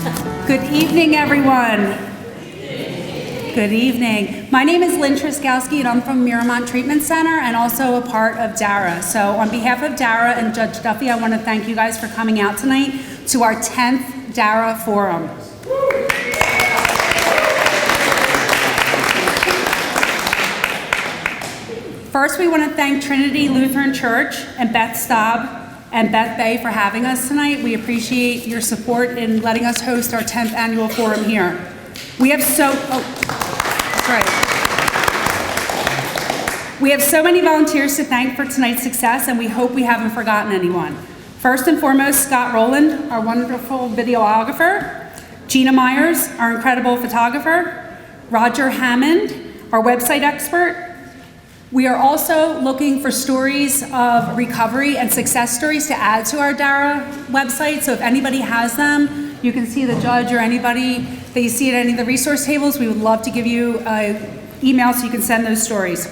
Good evening, everyone. Good evening. My name is Truszkowski, and I'm from Miramont Treatment Center and also a part of D.A.R.A. So on behalf of D.A.R.A. and Judge Duffy, I want to thank you guys for coming out tonight to our 10th D.A.R.A. Forum. First, we want to thank Trinity Lutheran Church and Beth Staub and Beth Bay for having us tonight. We appreciate your support in letting us host our 10th annual forum here. We have so many volunteers to thank for tonight's success, and we hope we haven't forgotten anyone. First and foremost, Scott Rowland, our wonderful videographer, Gina Myers, our incredible photographer, Roger Hammond, our website expert. We are also looking for stories of recovery and success stories to add to our D.A.R.A. website. So if anybody has them, you can see the judge or anybody that you see at any of the resource tables. We would love to give you an email so you can send those stories.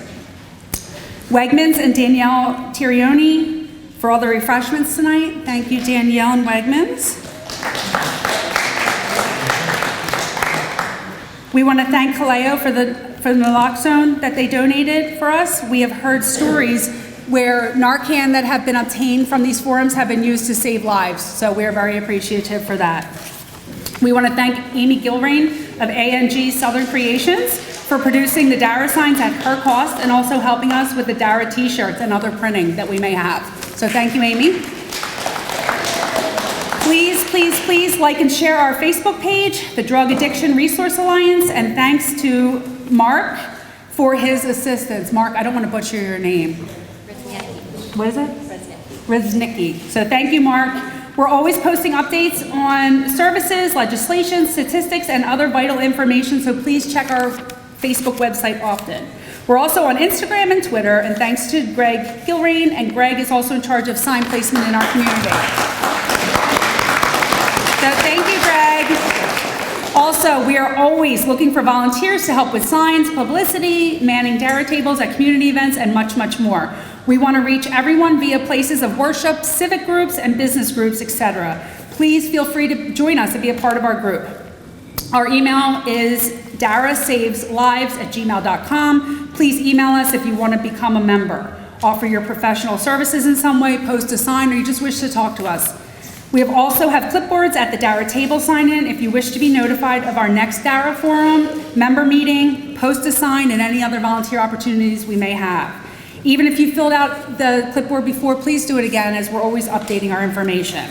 Wegmans and Danielle Tirioni for all the refreshments tonight. Thank you, Danielle and Wegmans. We want to thank Kaleo for the naloxone that they donated for us. We have heard stories where Narcan that have been obtained from these forums have been used to save lives, so we're very appreciative for that. We want to thank Amy Gilrain of ANG Southern Creations for producing the D.A.R.A. signs at her cost and also helping us with the D.A.R.A. t-shirts and other printing that we may have. So thank you, Amy. Please, please, please like and share our Facebook page, the Drug Addiction Resource Alliance, and thanks to Mark for his assistance. Mark, I don't want to butcher your name. Riznicki. What is it? Riznicki. So thank you, Mark. We're always posting updates on services, legislation, statistics, and other vital information, so please check our Facebook website often. We're also on Instagram and Twitter, and thanks to Greg Gilrain, and Greg is also in charge of sign placement in our community. So thank you, Greg. Also, we are always looking for volunteers to help with signs, publicity, manning D.A.R.A. tables at community events, and much, much more. We want to reach everyone via places of worship, civic groups, and business groups, etc. Please feel free to join us and be a part of our group. Our email is darasaveslives@gmail.com. Please email us if you want to become a member, offer your professional services in some way, post a sign, or you just wish to talk to us. We also have clipboards at the D.A.R.A. table sign-in if you wish to be notified of our next D.A.R.A. forum, member meeting, post a sign, and any other volunteer opportunities we may have. Even if you filled out the clipboard before, please do it again, as we're always updating our information.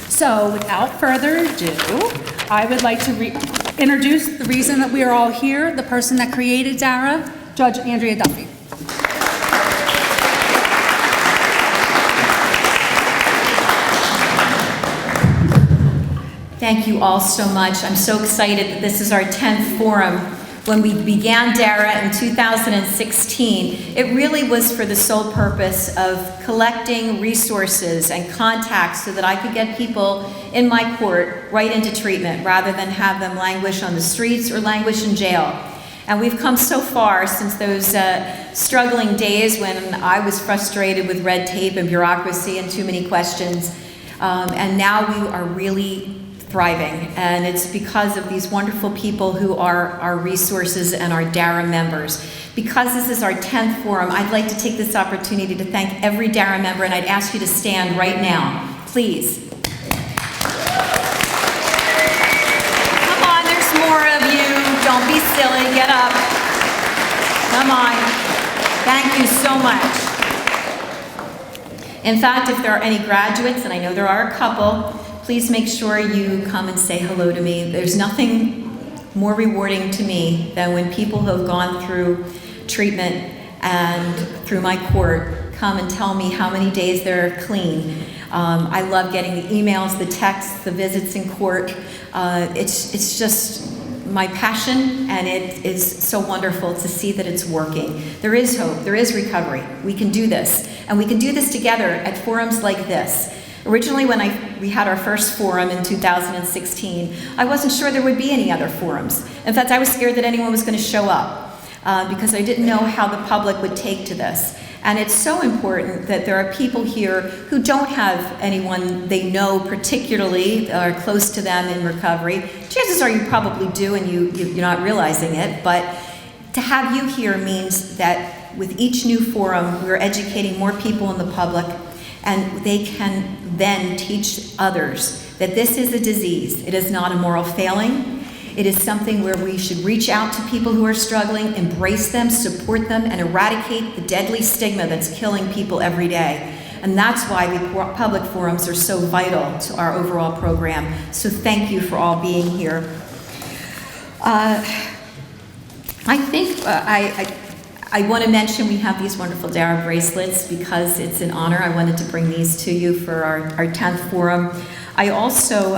So without further ado, I would like to introduce the reason that we are all here, the person that created D.A.R.A., Judge Andrea Duffy. Thank you all so much. I'm so excited that this is our 10th forum. When we began D.A.R.A. in 2016, it really was for the sole purpose of collecting resources and contacts so that I could get people in my court right into treatment rather than have them languish on the streets or languish in jail. And we've come so far since those struggling days when I was frustrated with red tape and bureaucracy and too many questions. And now we are really thriving, and it's because of these wonderful people who are our resources and our D.A.R.A. members. Because this is our 10th forum, I'd like to take this opportunity to thank every D.A.R.A. member, and I'd ask you to stand right now, please. Come on, there's more of you. Don't be silly, get up. Come on. Thank you so much. In fact, if there are any graduates, and I know there are a couple, please make sure you come and say hello to me. There's nothing more rewarding to me than when people who have gone through treatment and through my court come and tell me how many days they're clean. I love getting the emails, the texts, the visits in court. It's just my passion, and it is so wonderful to see that it's working. There is hope, there is recovery. We can do this, and we can do this together at forums like this. Originally, when we had our first forum in 2016, I wasn't sure there would be any other forums. In fact, I was scared that anyone was going to show up because I didn't know how the public would take to this. And it's so important that there are people here who don't have anyone they know particularly or close to them in recovery. Chances are you probably do and you're not realizing it, but to have you here means that with each new forum, we're educating more people in the public, and they can then teach others that this is a disease. It is not a moral failing. It is something where we should reach out to people who are struggling, embrace them, support them, and eradicate the deadly stigma that's killing people every day. And that's why the public forums are so vital to our overall program. So thank you for all being here. I think I want to mention we have these wonderful D.A.R.A bracelets because it's an honor. I wanted to bring these to you for our 10th forum. I also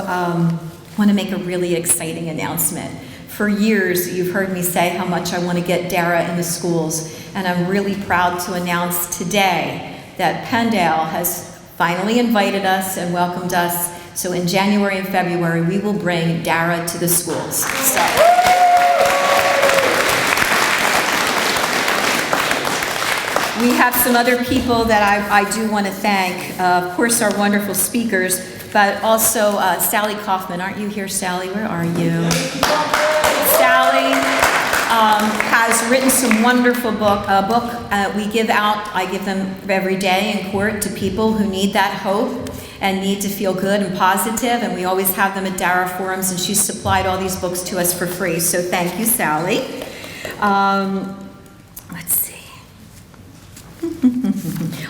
want to make a really exciting announcement. For years, you've heard me say how much I want to get D.A.R.A in the schools, and I'm really proud to announce today that Penndale has finally invited us and welcomed us. So in January and February, we will bring D.A.R.A to the schools. We have some other people that I do want to thank. Of course, our wonderful speakers, but also Sally Kaufman. Aren't you here, Sally? Where are you? Sally has written some wonderful book. We give out, I give them every day in court to people who need that hope and need to feel good and positive, and we always have them at D.A.R.A forums, and she's supplied all these books to us for free. So thank you, Sally. Let's see.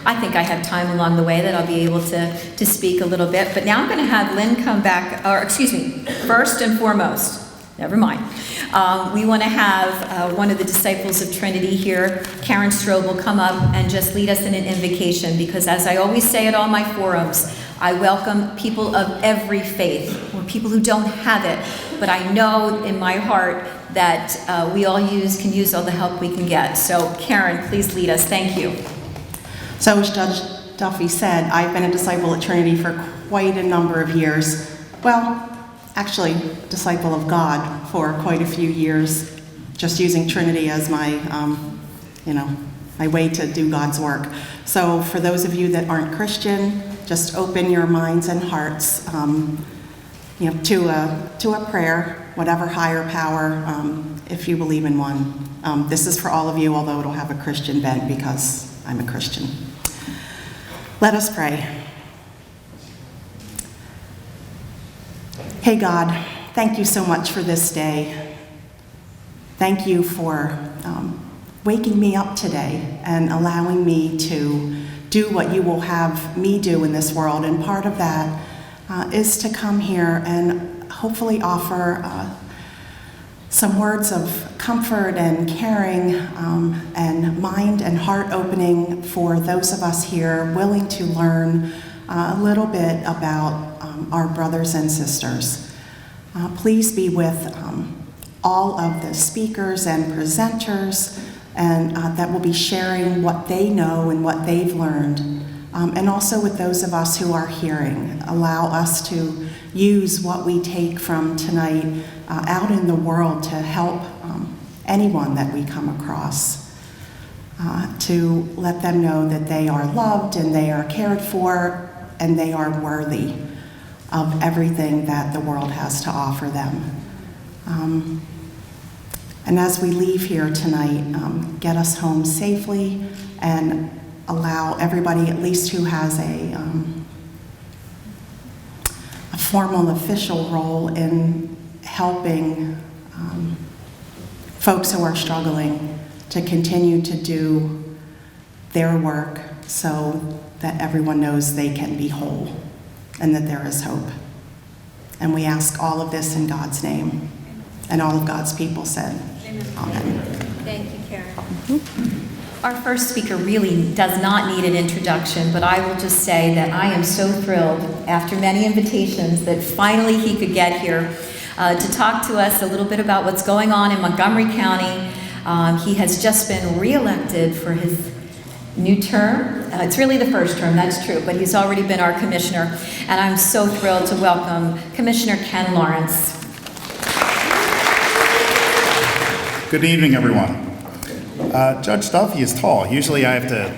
I think I have time along the way that I'll be able to speak a little bit, but now I'm going to have Lynn come back, or excuse me, first and foremost, never mind. We want to have one of the disciples of Trinity here, Karen Strobel, come up and just lead us in an invocation, because as I always say at all my forums, I welcome people of every faith, or people who don't have it, but I know in my heart that we all can use all the help we can get. So Karen, please lead us. Thank you. So as Judge Duffy said, I've been a disciple at Trinity for quite a number of years. Well, actually, disciple of God for quite a few years, just using Trinity as my, my way to do God's work. So for those of you that aren't Christian, just open your minds and hearts, to a prayer, whatever higher power, if you believe in one. This is for all of you, although it'll have a Christian bent because I'm a Christian. Let us pray. Hey God, thank you so much for this day. Thank you for waking me up today and allowing me to do what you will have me do in this world. And part of that is to come here and hopefully offer some words of comfort and caring and mind and heart opening for those of us here willing to learn a little bit about our brothers and sisters. Please be with all of the speakers and presenters and that will be sharing what they know and what they've learned. And also with those of us who are hearing, allow us to use what we take from tonight out in the world to help anyone that we come across, to let them know that they are loved and they are cared for and they are worthy of everything that the world has to offer them. And as we leave here tonight, get us home safely and allow everybody, at least who has a formal official role in helping folks who are struggling to continue to do their work so that everyone knows they can be whole and that there is hope. And we ask all of this in God's name. And all of God's people said, Amen. Thank you, Karen. Our first speaker really does not need an introduction, but I will just say that I am so thrilled, after many invitations, that finally he could get here to talk to us a little bit about what's going on in Montgomery County. He has just been reelected for his new term. It's really the first term, that's true, but he's already been our commissioner, and I'm so thrilled to welcome Commissioner Ken Lawrence. Good evening, everyone. Judge Duffy is tall. Usually I have to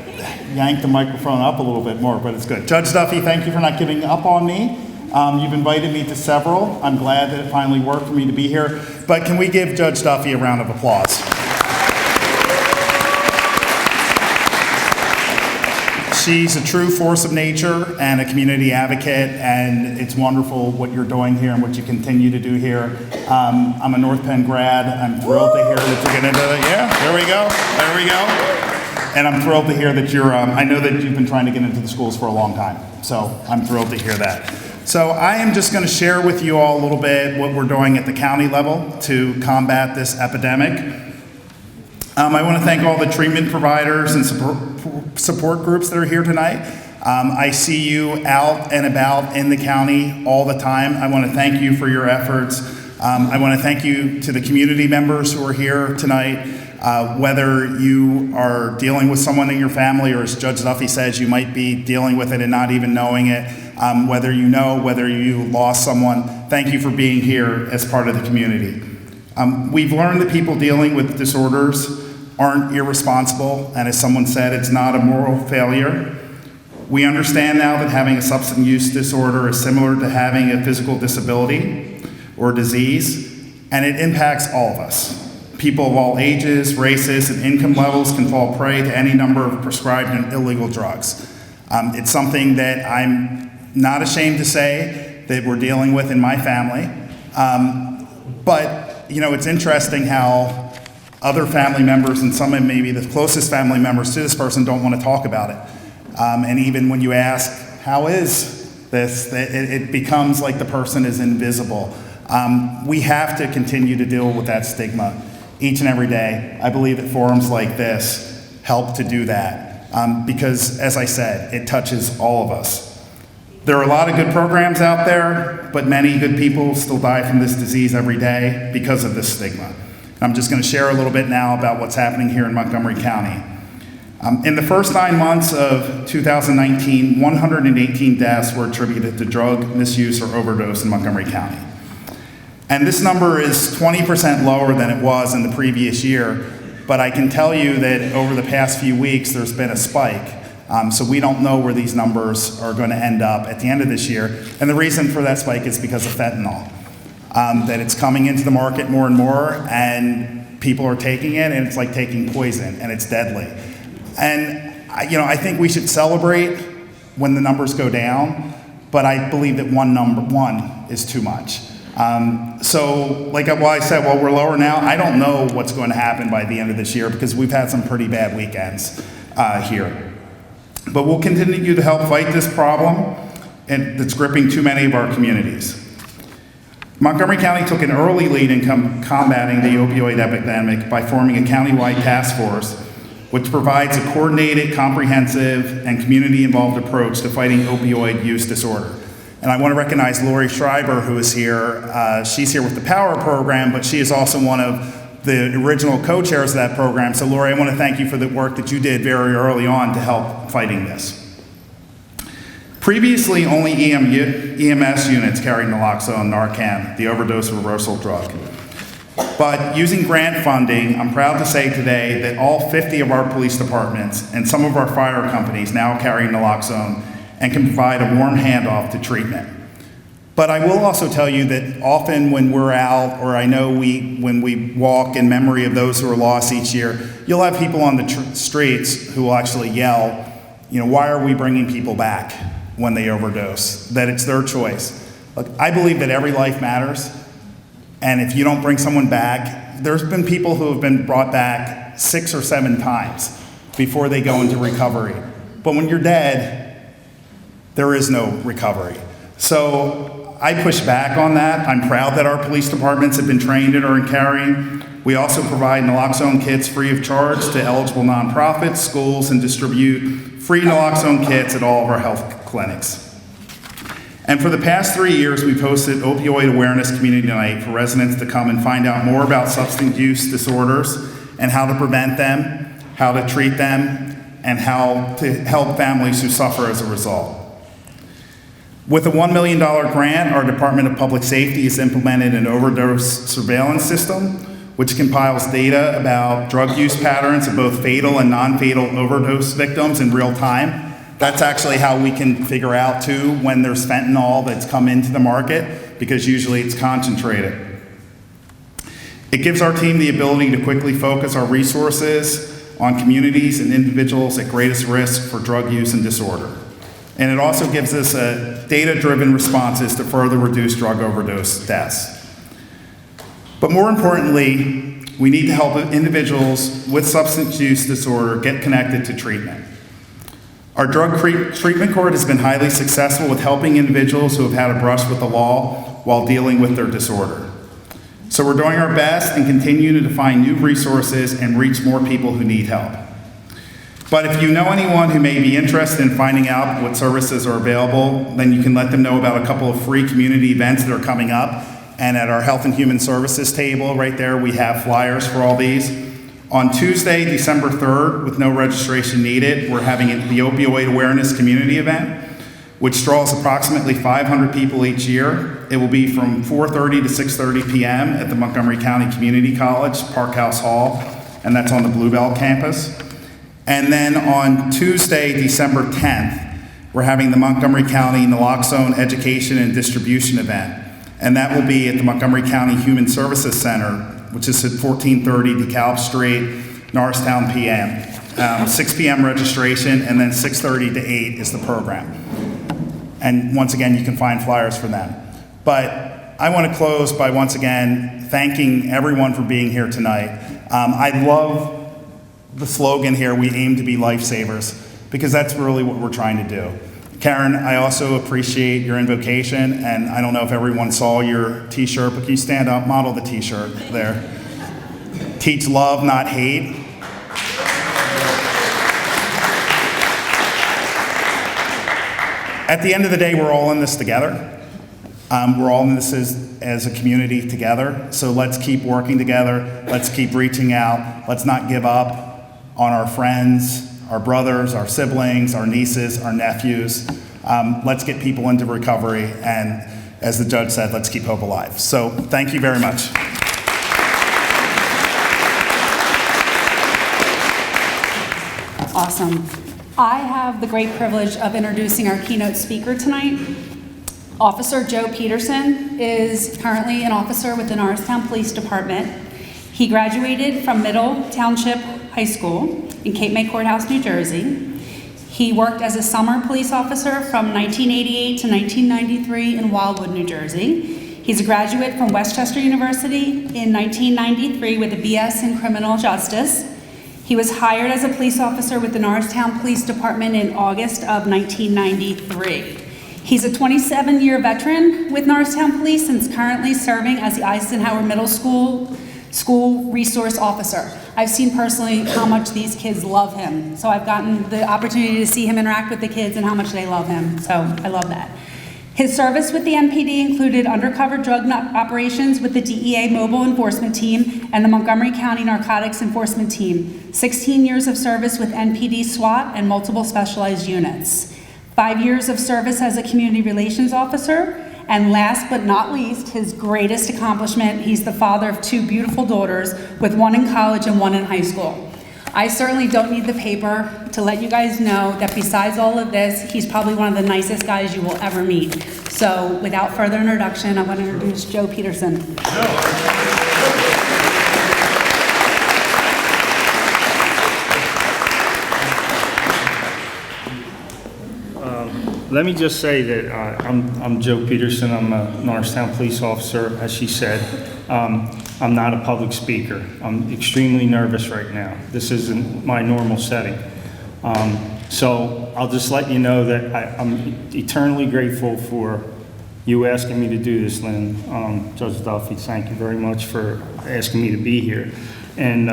yank the microphone up a little bit more, but it's good. Judge Duffy, thank you for not giving up on me. You've invited me to several. I'm glad that it finally worked for me to be here. But can we give Judge Duffy a round of applause? She's a true force of nature and a community advocate, and it's wonderful what you're doing here and what you continue to do here. I'm a North Penn grad. I'm thrilled to hear that you're getting into it. Yeah, there we go. There we go. And I'm thrilled to hear that you're, I know that you've been trying to get into the schools for a long time, so I'm thrilled to hear that. So I am just going to share with you all a little bit what we're doing at the county level to combat this epidemic. I want to thank all the treatment providers and support groups that are here tonight. I see you out and about in the county all the time. I want to thank you for your efforts. I want to thank you to the community members who are here tonight. Whether you are dealing with someone in your family, or as Judge Duffy says, you might be dealing with it and not even knowing it. Whether you know, whether you lost someone, thank you for being here as part of the community. We've learned that people dealing with disorders aren't irresponsible, and as someone said, it's not a moral failure. We understand now that having a substance use disorder is similar to having a physical disability or disease, and it impacts all of us. People of all ages, races, and income levels can fall prey to any number of prescribed and illegal drugs. It's something that I'm not ashamed to say that we're dealing with in my family. But, you know, it's interesting how other family members, and some of maybe the closest family members to this person, don't want to talk about it. And even when you ask, how is this, it becomes like the person is invisible. We have to continue to deal with that stigma each and every day. I believe that forums like this help to do that because, as I said, it touches all of us. There are a lot of good programs out there, but many good people still die from this disease every day because of this stigma. I'm just going to share a little bit now about what's happening here in Montgomery County. In the first 9 months of 2019, 118 deaths were attributed to drug misuse or overdose in Montgomery County. And this number is 20% lower than it was in the previous year, but I can tell you that over the past few weeks, there's been a spike. So we don't know where these numbers are going to end up at the end of this year. And the reason for that spike is because of fentanyl. That it's coming into the market more and more, and people are taking it, and it's like taking poison, and it's deadly. And I think we should celebrate when the numbers go down, but I believe that one is too much. So like I said, while we're lower now, I don't know what's going to happen by the end of this year because we've had some pretty bad weekends here. But we'll continue to help fight this problem that's gripping too many of our communities. Montgomery County took an early lead in combating the opioid epidemic by forming a countywide task force, which provides a coordinated, comprehensive, and community-involved approach to fighting opioid use disorder. And I want to recognize Lori Schreiber, who is here. She's here with the POWER program, but she is also one of the original co-chairs of that program. So Lori, I want to thank you for the work that you did very early on to help fighting this. Previously, only EMS units carried naloxone, Narcan, the overdose reversal drug. But using grant funding, I'm proud to say today that all 50 of our police departments and some of our fire companies now carry naloxone and can provide a warm handoff to treatment. But I will also tell you that often when we're out, or I know when we walk in memory of those who are lost each year, you'll have people on the streets who will actually yell, why are we bringing people back when they overdose? That it's their choice. Look, I believe that every life matters, and if you don't bring someone back, there's been people who have been brought back 6 or 7 times before they go into recovery. But when you're dead, there is no recovery. So I push back on that. I'm proud that our police departments have been trained and are in carrying. We also provide naloxone kits free of charge to eligible nonprofits, schools, and distribute free naloxone kits at all of our health clinics. And for the past 3 years, we've hosted Opioid Awareness Community Night for residents to come and find out more about substance use disorders and how to prevent them, how to treat them, and how to help families who suffer as a result. With a $1 million grant, our Department of Public Safety has implemented an overdose surveillance system, which compiles data about drug use patterns of both fatal and non-fatal overdose victims in real time. That's actually how we can figure out too when there's fentanyl that's come into the market, because usually it's concentrated. It gives our team the ability to quickly focus our resources on communities and individuals at greatest risk for drug use and disorder. And it also gives us data-driven responses to further reduce drug overdose deaths. But more importantly, we need to help individuals with substance use disorder get connected to treatment. Our drug treatment court has been highly successful with helping individuals who have had a brush with the law while dealing with their disorder. So we're doing our best and continue to find new resources and reach more people who need help. But if you know anyone who may be interested in finding out what services are available, then you can let them know about a couple of free community events that are coming up. And at our Health and Human Services table right there, we have flyers for all these. On Tuesday, December 3rd, with no registration needed, we're having the Opioid Awareness Community Event, which draws approximately 500 people each year. It will be from 4:30 to 6:30 p.m. at the Montgomery County Community College, Parkhouse Hall, and that's on the Bluebell campus. And then on Tuesday, December 10th, we're having the Montgomery County Naloxone Education and Distribution Event, and that will be at the Montgomery County Human Services Center, which is at 1430 DeKalb Street, Norristown, PM. 6 p.m. registration, and then 6:30 to 8 is the program. And once again, you can find flyers for them. But I want to close by once again thanking everyone for being here tonight. I love the slogan here, we aim to be lifesavers, because that's really what we're trying to do. Karen, I also appreciate your invocation, and I don't know if everyone saw your t-shirt, but can you stand up, model the t-shirt there. Teach love, not hate. At the end of the day, we're all in this together. We're all in this as a community together, so let's keep working together, let's keep reaching out, let's not give up on our friends, our brothers, our siblings, our nieces, our nephews. Let's get people into recovery, and as the judge said, let's keep hope alive. So thank you very much. Awesome. I have the great privilege of introducing our keynote speaker tonight. Officer Joe Peterson is currently an officer with the Norristown Police Department. He graduated from Middle Township High School in Cape May Courthouse, New Jersey. He worked as a summer police officer from 1988 to 1993 in Wildwood, New Jersey. He's a graduate from Westchester University in 1993 with a BS in Criminal Justice. He was hired as a police officer with the Norristown Police Department in August of 1993. He's a 27-year veteran with Norristown Police and is currently serving as the Eisenhower Middle School resource officer. I've seen personally how much these kids love him. So I've gotten the opportunity to see him interact with the kids and how much they love him. So I love that. His service with the MPD included undercover drug operations with the DEA Mobile Enforcement Team and the Montgomery County Narcotics Enforcement Team, 16 years of service with NPD SWAT and multiple specialized units, 5 years of service as a community relations officer, and last but not least, his greatest accomplishment, he's the father of 2 beautiful daughters, with 1 in college and 1 in high school. I certainly don't need the paper to let you guys know that besides all of this, he's probably one of the nicest guys you will ever meet. So without further introduction, I want to introduce Joe Peterson. Let me just say that I'm Joe Peterson. I'm a Norristown police officer, as she said. I'm not a public speaker. I'm extremely nervous right now. This isn't my normal setting. So I'll just let you know that I'm eternally grateful for you asking me to do this, Lynn. Judge Duffy, thank you very much for asking me to be here. And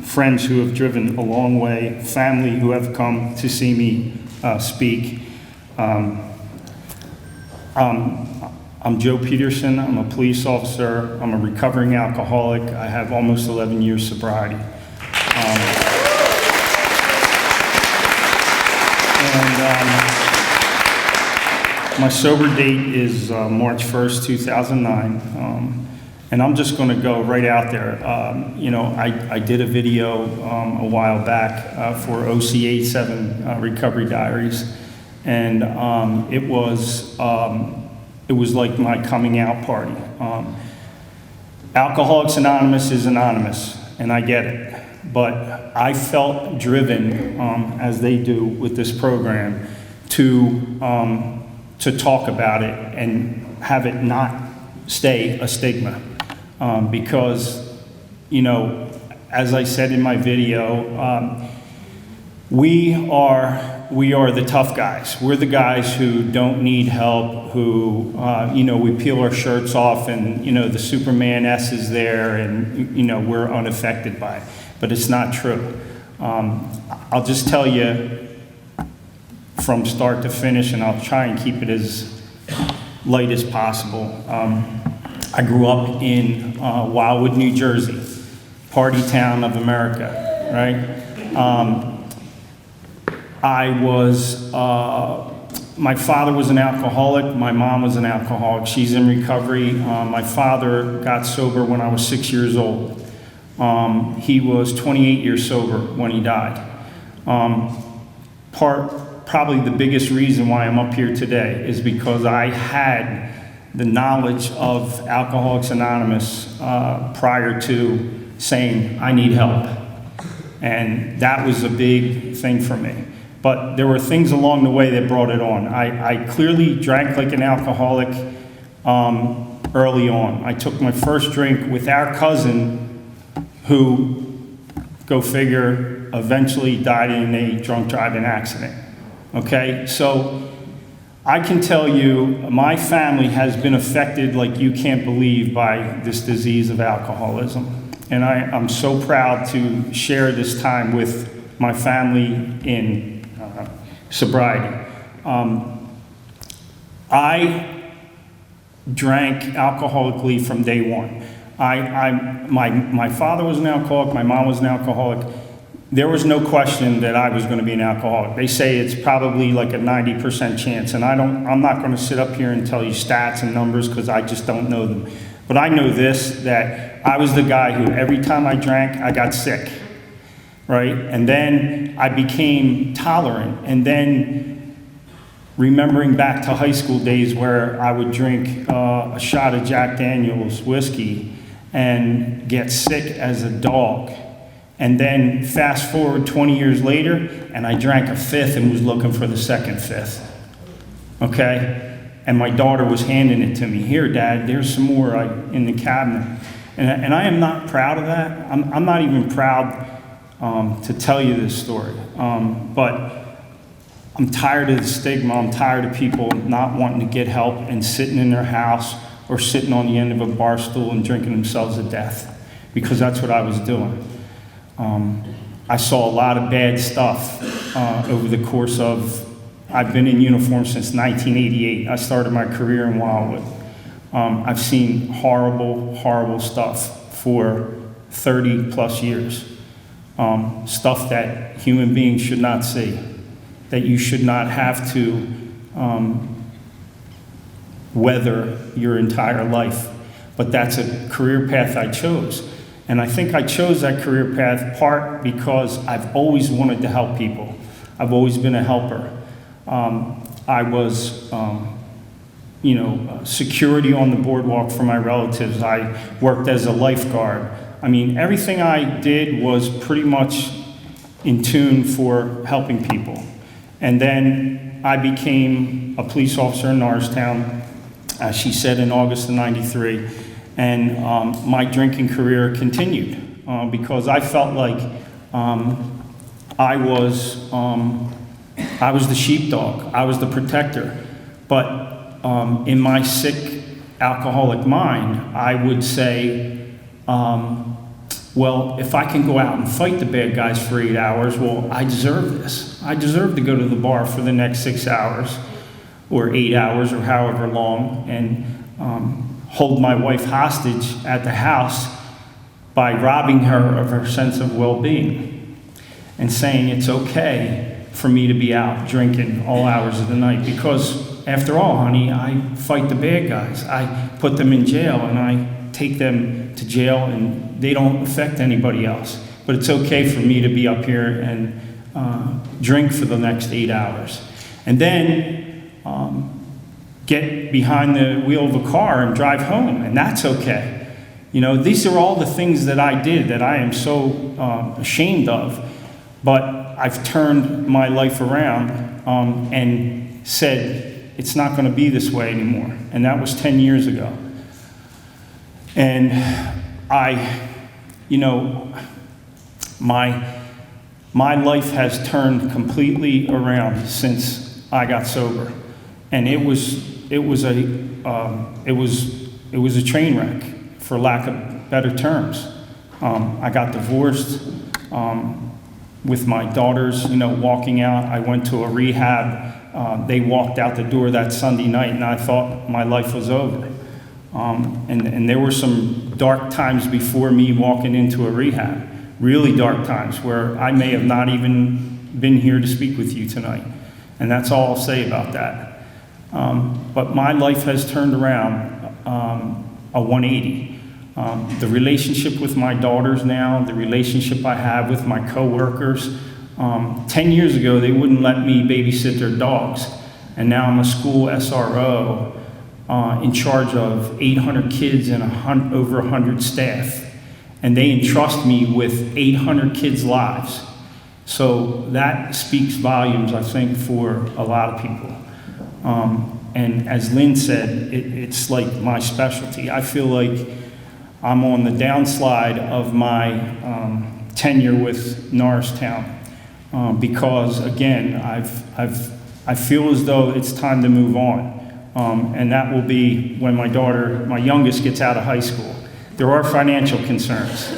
friends who have driven a long way, family who have come to see me speak. I'm Joe Peterson. I'm a police officer. I'm a recovering alcoholic. I have almost 11 years sobriety. My sober date is March 1st, 2009. And I'm just going to go right out there. I did a video a while back for OC87 Recovery Diaries, and it was like my coming out party. Alcoholics Anonymous is anonymous, and I get it. But I felt driven, as they do with this program, to talk about it and have it not stay a stigma. Because, as I said in my video, we are the tough guys. We're the guys who don't need help, who, we peel our shirts off and, the Superman S is there and, we're unaffected by it. But it's not true. I'll just tell you from start to finish, and I'll try and keep it as light as possible. I grew up in Wildwood, New Jersey, party town of America, right? My father was an alcoholic, my mom was an alcoholic. She's in recovery. My father got sober when I was 6 years old. He was 28 years sober when he died. Probably the biggest reason why I'm up here today is because I had the knowledge of Alcoholics Anonymous prior to saying, I need help. And that was a big thing for me. But there were things along the way that brought it on. I clearly drank like an alcoholic early on. I took my first drink with our cousin, who, go figure, eventually died in a drunk driving accident. Okay, so I can tell you my family has been affected like you can't believe by this disease of alcoholism. And I'm so proud to share this time with my family in sobriety. I drank alcoholically from day one. My father was an alcoholic, my mom was an alcoholic. There was no question that I was going to be an alcoholic. They say it's probably like a 90% chance, and I'm not going to sit up here and tell you stats and numbers because I just don't know them. But I know this, that I was the guy who every time I drank, I got sick, right? And then I became tolerant, and then remembering back to high school days where I would drink a shot of Jack Daniel's whiskey and get sick as a dog. And then fast forward 20 years later, and I drank a fifth and was looking for the second fifth. Okay? And my daughter was handing it to me. Here, Dad, there's some more in the cabinet. And I am not proud of that. I'm not even proud to tell you this story. But I'm tired of the stigma. I'm tired of people not wanting to get help and sitting in their house or sitting on the end of a bar stool and drinking themselves to death, because that's what I was doing. I saw a lot of bad stuff over the course of, I've been in uniform since 1988. I started my career in Wildwood. I've seen horrible, horrible stuff for 30 plus years. Stuff that human beings should not see, that you should not have to weather your entire life. But that's a career path I chose. And I think I chose that career path part because I've always wanted to help people. I've always been a helper. I was, security on the boardwalk for my relatives. I worked as a lifeguard. I mean, everything I did was pretty much in tune for helping people. And then I became a police officer in Norristown, as she said, in August of '93. And my drinking career continued because I felt like I was the sheepdog. I was the protector. But in my sick alcoholic mind, I would say, well, if I can go out and fight the bad guys for 8 hours, well, I deserve this. I deserve to go to the bar for the next 6 hours or 8 hours or however long and hold my wife hostage at the house by robbing her of her sense of well-being and saying it's okay for me to be out drinking all hours of the night because, after all, honey, I fight the bad guys. I put them in jail and I take them to jail and they don't affect anybody else. But it's okay for me to be up here and drink for the next 8 hours. And then get behind the wheel of a car and drive home, and that's okay. You know, these are all the things that I did that I am so ashamed of, but I've turned my life around and said, it's not going to be this way anymore. And that was 10 years ago. And my life has turned completely around since I got sober. And it was a train wreck, for lack of better terms. I got divorced with my daughters, walking out. I went to a rehab. They walked out the door that Sunday night, and I thought my life was over. And there were some dark times before me walking into a rehab, really dark times where I may have not even been here to speak with you tonight. And that's all I'll say about that. But my life has turned around a 180. The relationship with my daughters now, the relationship I have with my coworkers. 10 years ago, they wouldn't let me babysit their dogs. And now I'm a school SRO in charge of 800 kids and over 100 staff. And they entrust me with 800 kids' lives. So that speaks volumes, I think, for a lot of people. And as Lynn said, it's like my specialty. I feel like I'm on the downslide of my tenure with Norristown because, again, I feel as though it's time to move on. And that will be when my youngest, gets out of high school. There are financial concerns.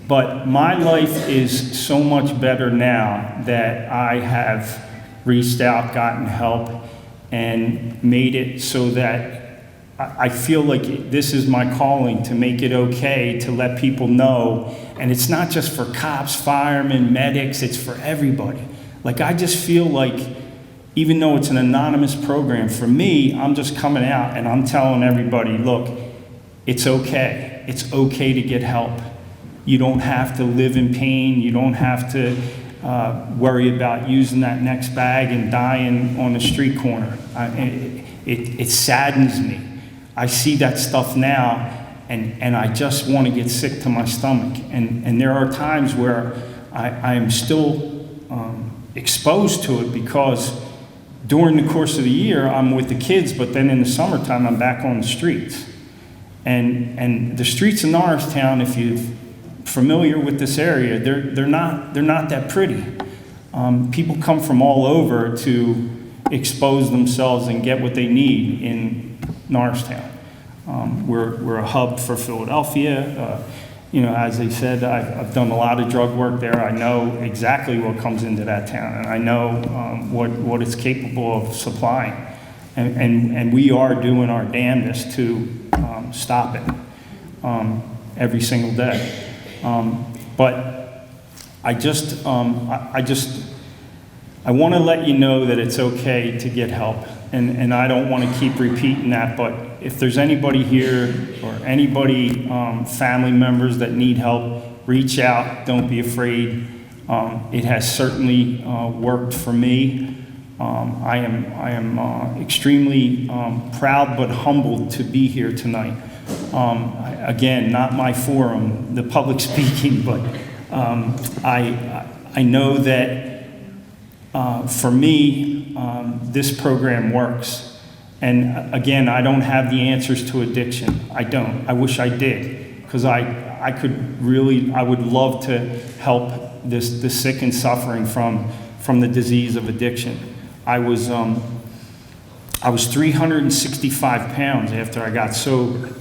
But my life is so much better now that I have reached out, gotten help, and made it so that I feel like this is my calling, to make it okay to let people know. And it's not just for cops, firemen, medics, it's for everybody. Like, I just feel like, even though it's an anonymous program, for me, I'm just coming out and I'm telling everybody, look, it's okay. It's okay to get help. You don't have to live in pain. You don't have to worry about using that next bag and dying on the street corner. It saddens me. I see that stuff now, and I just want to get sick to my stomach. And there are times where I am still exposed to it, because during the course of the year, I'm with the kids, but then in the summertime, I'm back on the streets. And the streets in Norristown, if you're familiar with this area, they're not that pretty. People come from all over to expose themselves and get what they need in Norristown. We're a hub for Philadelphia. As they said, I've done a lot of drug work there. I know exactly what comes into that town, and I know what it's capable of supplying. And we are doing our damnedest to stop it every single day. But I want to let you know that it's okay to get help. And I don't want to keep repeating that, but if there's anybody here or anybody, family members that need help, reach out. Don't be afraid. It has certainly worked for me. I am extremely proud but humbled to be here tonight. Again, not my forum, the public speaking, but I know that for me, this program works. And again, I don't have the answers to addiction. I don't. I wish I did, because I would love to help the sick and suffering from the disease of addiction. I was 365 pounds after I got sober.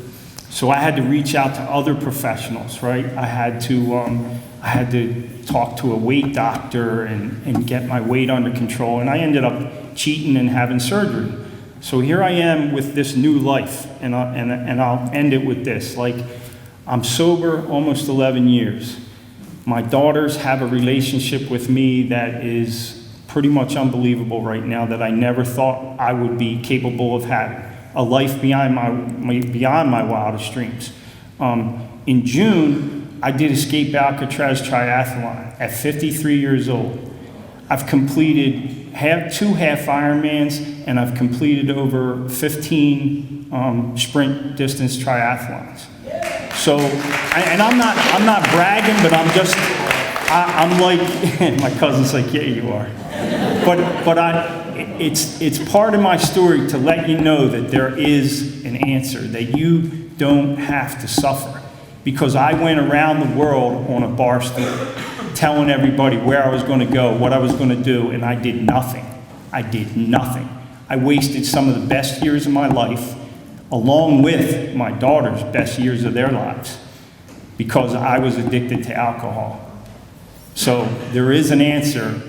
So I had to reach out to other professionals, right? I had to talk to a weight doctor and get my weight under control. And I ended up cheating and having surgery. So here I am with this new life, and I'll end it with this. Like, I'm sober almost 11 years. My daughters have a relationship with me that is pretty much unbelievable right now, that I never thought I would be capable of having. a life beyond my wildest dreams. In June, I did Escape Alcatraz Triathlon at 53 years old. I've completed two half Ironmans, and I've completed over 15 sprint distance triathlons. So, and I'm not bragging, but I'm like, my cousin's like, yeah, you are. But it's part of my story to let you know that there is an answer, that you don't have to suffer. Because I went around the world on a bar stool, telling everybody where I was going to go, what I was going to do, and I did nothing. I did nothing. I wasted some of the best years of my life, along with my daughter's best years of their lives, because I was addicted to alcohol. So there is an answer,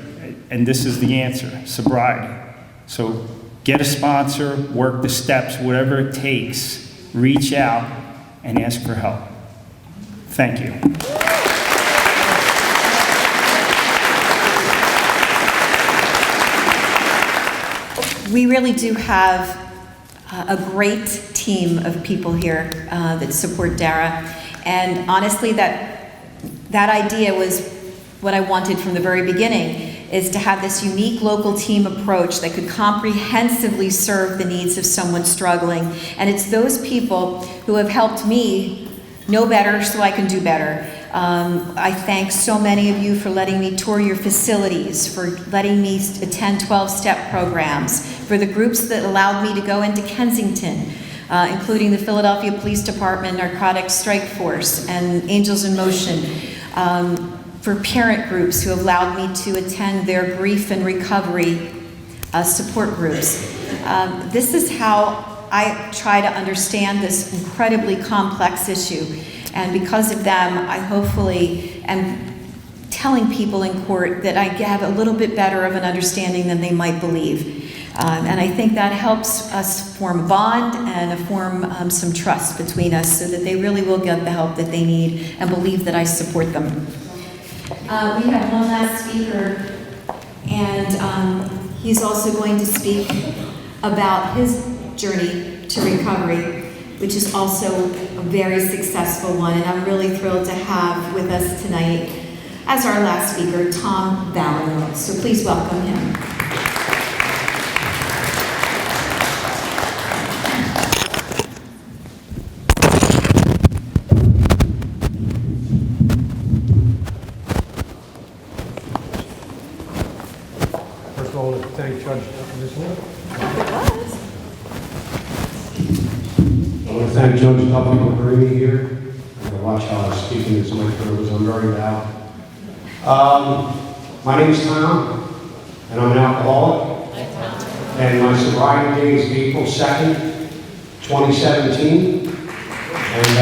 and this is the answer: sobriety. So get a sponsor, work the steps, whatever it takes, reach out and ask for help. Thank you. We really do have a great team of people here that support D.A.R.A. And honestly, that idea was what I wanted from the very beginning, is to have this unique local team approach that could comprehensively serve the needs of someone struggling. And it's those people who have helped me know better so I can do better. I thank so many of you for letting me tour your facilities, for letting me attend 12-step programs, for the groups that allowed me to go into Kensington, including the Philadelphia Police Department, Narcotics Strike Force, and Angels in Motion, for parent groups who allowed me to attend their grief and recovery support groups. This is how I try to understand this incredibly complex issue. And because of them, I hopefully am telling people in court that I have a little bit better of an understanding than they might believe. And I think that helps us form a bond and form some trust between us, so that they really will get the help that they need and believe that I support them. We have one last speaker, and he's also going to speak about his journey to recovery, which is also a very successful one, and I'm really thrilled to have with us tonight as our last speaker, Tom Valinote. So please welcome him. First of all, I want to thank Judge Duffy. I want to thank Judge Duffy for bringing me here. I'm going to watch how I speak in this microphone because I'm very loud. My name is Tom, and I'm an alcoholic. And my sobriety date is April 2nd, 2017. And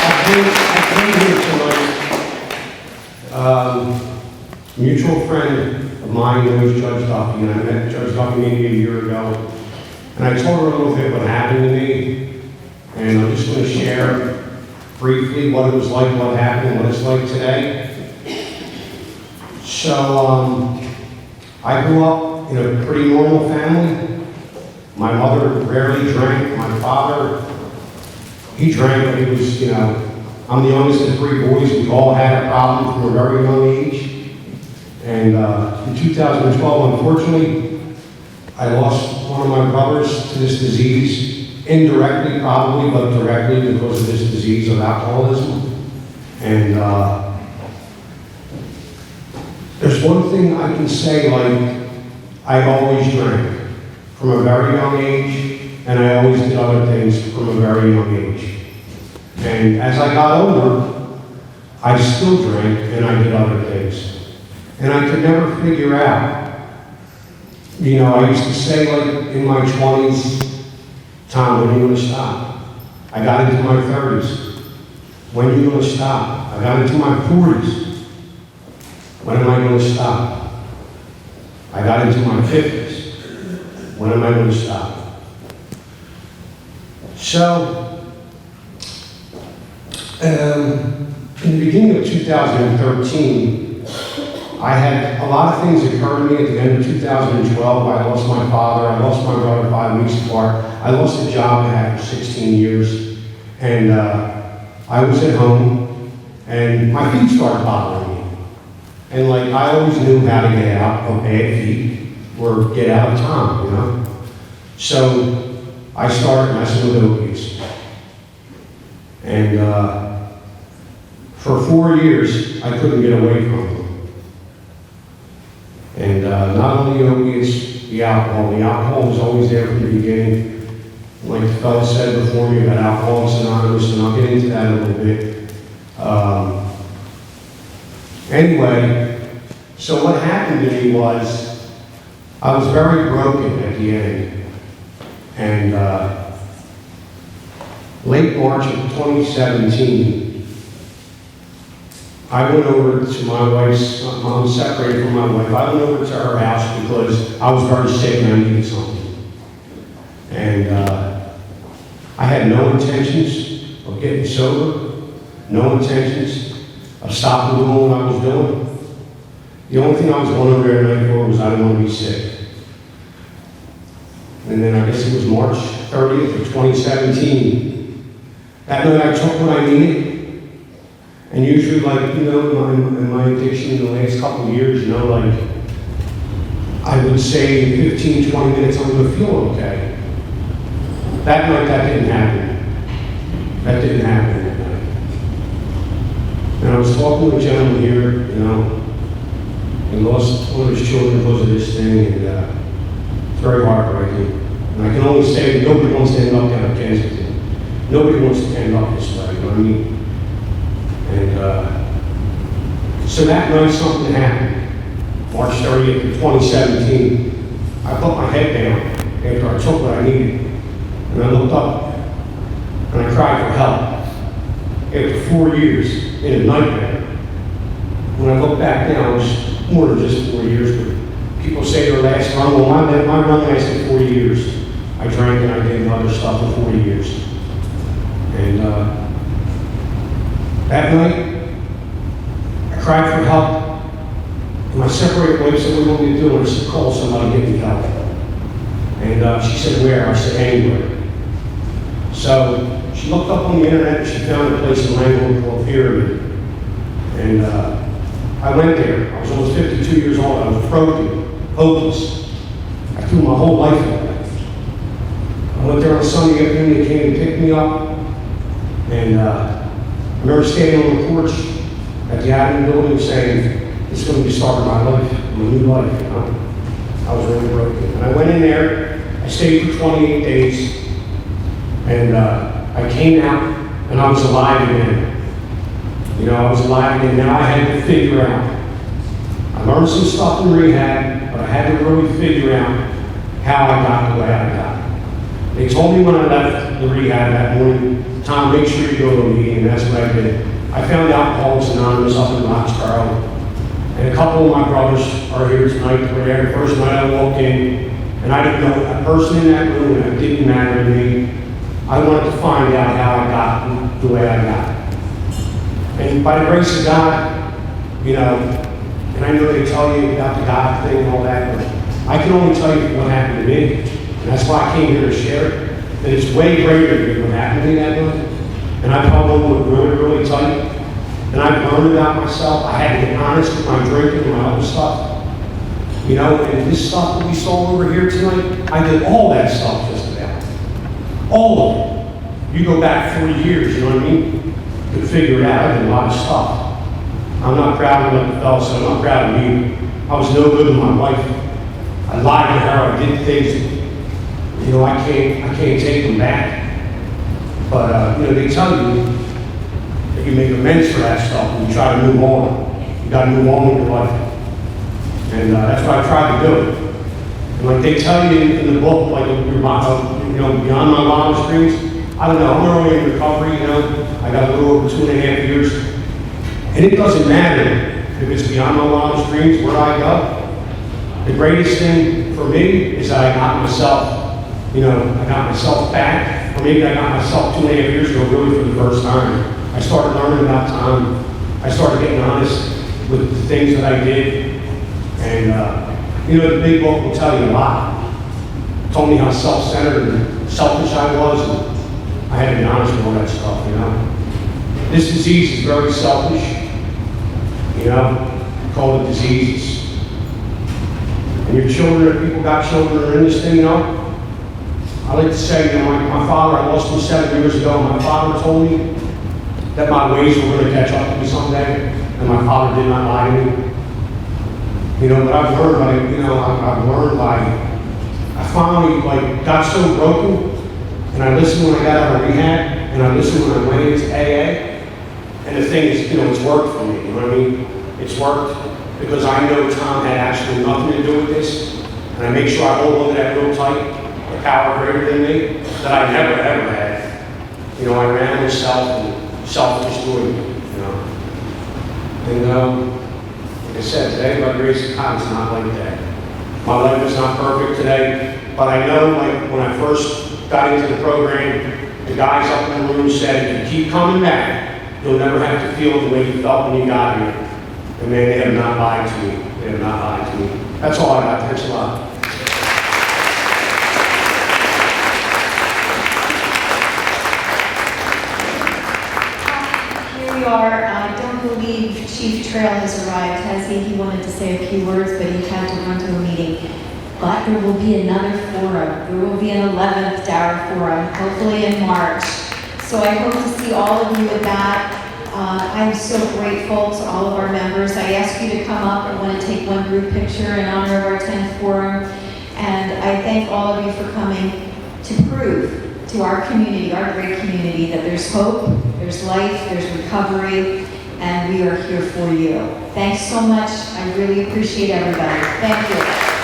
I came here tonight. Mutual friend of mine knows Judge Duffy, and I met Judge Duffy maybe a year ago. And I told her a little bit what happened to me, and I'm just going to share briefly what it was like, what happened, and what it's like today. So, I grew up in a pretty normal family. My mother rarely drank. My father, he drank, but he was, I'm the youngest of three boys. We all had a problem from a very young age. And in 2012, unfortunately, I lost one of my brothers to this disease, indirectly probably, but directly because of this disease of alcoholism. And there's one thing I can say, like, I always drank from a very young age, and I always did other things from a very young age. And as I got older, I still drank and I did other things. And I could never figure out, I used to say, like, in my 20s, Tom, when are you going to stop? I got into my 30s. When are you going to stop? I got into my 40s. When am I going to stop? I got into my 50s. When am I going to stop? So, in the beginning of 2013, I had a lot of things occur to me at the end of 2012. I lost my father, I lost my brother 5 weeks apart. I lost a job I had for 16 years. And I was at home, and my feet started bothering me. And like, I always knew how to get out of bad feet, or get out of town, you know? So I started messing with opiates. And for 4 years, I couldn't get away from them. And not only opiates, the alcohol. The alcohol was always there from the beginning. Like the fellow said before me about Alcoholics Anonymous, and I'll get into that a little bit. Anyway, so what happened to me was, I was very broken at the end. And late March of 2017, I went over to my wife's, I'm separated from my wife. I went over to her house because I was very sick and I needed something. And I had no intentions of getting sober, no intentions of stopping doing what I was doing. The only thing I was going over there tonight for was I didn't want to be sick. And then I guess it was March 30th of 2017. That night I took what I needed. And usually, like, you know, in my addiction in the last couple of years, you know, like, I would say in 15, 20 minutes I'm going to feel okay. That night, that didn't happen. That didn't happen that night. And I was talking to a gentleman here, you know, he lost one of his children because of this thing, and it's very heartbreaking. And I can only say that nobody wants to end up down at Kensington. Nobody wants to end up this way, you know what I mean? And so that night something happened. March 30th of 2017. I put my head down after I took what I needed. And I looked up, and I cried for help. After 4 years in a nightmare. When I look back now, it was more than just 4 years, but people say their last run. Well, my run lasted 4 years. I drank and I did other stuff for 4 years. And that night, I cried for help. And my separated wife said, "What do you want me to do?" And I said, "Call somebody, get me help." And she said, "Where?" I said, "Anywhere." So she looked up on the internet and she found a place in Lansdale called Pyramid. And I went there. I was almost 52 years old. I was broken, hopeless. I threw my whole life away. I went there on Sunday afternoon. They came and picked me up. And I remember standing on the porch at the Admin building saying, "This is going to be the start of my life, my new life." You know? I was really broken. And I went in there. I stayed for 28 days. And I came out, and I was alive again. You know, I was alive again. Now I had to figure out. I learned some stuff in rehab, but I had to really figure out how I got the way I got. They told me when I left the rehab that morning, "Tom, make sure you go to a meeting," and that's what I did. I found Alcoholics Anonymous up in Roxborough, and a couple of my brothers are here tonight. They were there the first night I walked in, and I didn't know a person in that room, and it didn't matter to me. I wanted to find out how I got the way I got. And by the grace of God, you know, and I know they tell you about the God thing and all that, but I can only tell you what happened to me. And that's why I came here to share it. And it's way greater than what happened to me that night. And I probably would really, really tight. And I learned about myself. I had to get honest with my drinking and my other stuff. You know, and this stuff that we saw over here tonight, I did all that stuff just about. All of it. You go back 40 years, you know what I mean? To figure it out. I did a lot of stuff. I'm not proud of what the fellow said. I'm not proud of me. I was no good to my wife. I lied to her. I did things. You know, I can't take them back. But you know, they tell you that you make amends for that stuff and you try to move on. You got to move on with your life. And that's what I tried to do. And like they tell you in the book, like you know, beyond my wildest dreams. I don't know. I'm early in recovery. You know, I got a little over 2.5 years. And it doesn't matter if it's beyond my wildest dreams where I go. The greatest thing for me is that I got myself, you know, I got myself back. Or maybe I got myself 2.5 years ago really for the first time. I started learning about time. I started getting honest with the things that I did. And, you know, the big book will tell you a lot. Told me how self-centered and selfish I was, and I had to be honest with all that stuff, you know. This disease is very selfish, you know, call it diseases. And your children, people got children that are in this thing, you know. I like to say, you know, my father, I lost him 7 years ago. My father told me that my ways were going to catch up to me someday, and my father did not lie to me. You know, but I've learned, like, you know, I've learned, like, I finally, like, got so broken, and I listened when I got out of rehab, and I listened when I went into AA, and the thing is, you know, it's worked for me, you know what I mean? It's worked because I know Tom had actually nothing to do with this, and I make sure I hold on to that real tight. Power greater than me that I never ever had. You know, I ran myself and self-destroyed, you know. And like I said, today by grace of God, it's not like that. My life is not perfect today, but I know, like when I first got into the program, the guys up in the room said, if you keep coming back, you'll never have to feel the way you felt when you got here. And man, they have not lied to me. They have not lied to me. That's all I got. Thanks a lot. I don't believe Chief Trail has arrived, has he? He wanted to say a few words, but he had to run to a meeting. But there will be another forum. There will be an 11th D.A.R.A forum, hopefully in March. So I hope to see all of you at that. I'm so grateful to all of our members. I ask you to come up. I want to take one group picture in honor of our 10th forum. And I thank all of you for coming to prove to our community, our great community, that there's hope, there's life, there's recovery, and we are here for you. Thanks so much. I really appreciate everybody. Thank you.